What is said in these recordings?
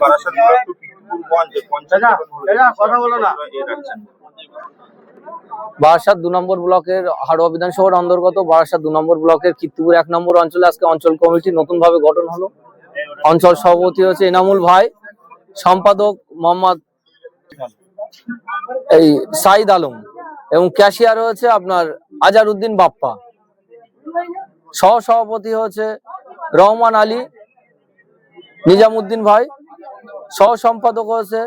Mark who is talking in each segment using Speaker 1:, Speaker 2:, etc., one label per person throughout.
Speaker 1: Barasat block two কিরতপুরগঞ্জ panchayat কথা বলো না
Speaker 2: বারাসাত 2 নম্বর ব্লকের হাড়োয়া বিধানসভার অন্তর্গত বারাসাত 2 নম্বর ব্লকের কিরতপুর 1 নম্বর অঞ্চলে আজকে অঞ্চল কমিটি নতুন ভাবে গঠন হলো। অঞ্চল সভাপতি হচ্ছে এনামুল ভাই, সম্পাদক মোহাম্মদ সাইদ আলম এবং ক্যাশিয়ার হচ্ছে আপনার আজারউদ্দিন বাপ্পা। সহ সভাপতি হচ্ছে রহমান আলী, নিজামুদ্দিন ভাই। সহ সম্পাদক হচ্ছে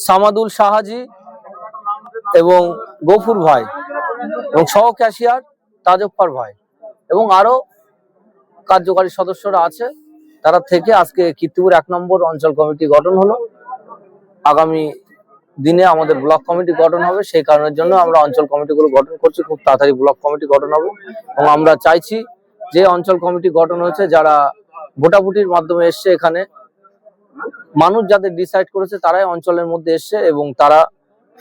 Speaker 2: সামাদুল শাহাজি এবং গফুর ভাই এবং সহ ক্যাশিয়ার তাজফার ভাই এবং আরো কার্যকারী সদস্যরা আছে। তারা থেকে আজকে কিরতপুর 1 নম্বর অঞ্চল কমিটি গঠন হলো। আগামী দিনে আমাদের ব্লক কমিটি গঠন হবে, সেই কারণের জন্য আমরা অঞ্চল কমিটিগুলো গঠন করছি। খুব তাড়াতাড়ি ব্লক কমিটি গঠন হবে এবং আমরা চাইছি যে অঞ্চল কমিটি গঠন হয়েছে যারা ভোটাভুটির মাধ্যমে এসছে, এখানে মানুষ যাদের ডিসাইড করেছে তারাই অঞ্চলের মধ্যে এসছে এবং তারা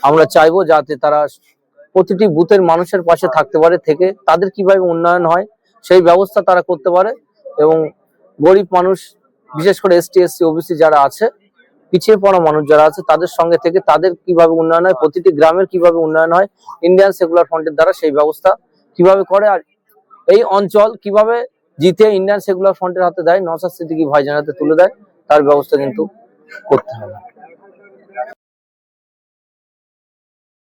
Speaker 2: আমরা চাইবো যাতে তারা প্রতিটি বুথের মানুষের পাশে থাকতে পারে, থেকে তাদের কিভাবে উন্নয়ন হয় সেই ব্যবস্থা তারা করতে পারে এবং গরিব মানুষ বিশেষ করে এসটি এসসি ওবিসি যারা আছে, পিছিয়ে পড়া মানুষ যারা আছে তাদের সঙ্গে থেকে তাদের কিভাবে উন্নয়ন হয়, প্রতিটি গ্রামের কিভাবে উন্নয়ন হয় ইন্ডিয়ান সেকুলার ফ্রন্টের দ্বারা সেই ব্যবস্থা কিভাবে করে আর এই অঞ্চল কিভাবে জিতে ইন্ডিয়ান সেকুলার ফ্রন্টের হাতে দেয়, নওশাদ সিদ্দিকী ভাইজান হাতে তুলে দেয়, তার ব্যবস্থা কিন্তু করতে হবে।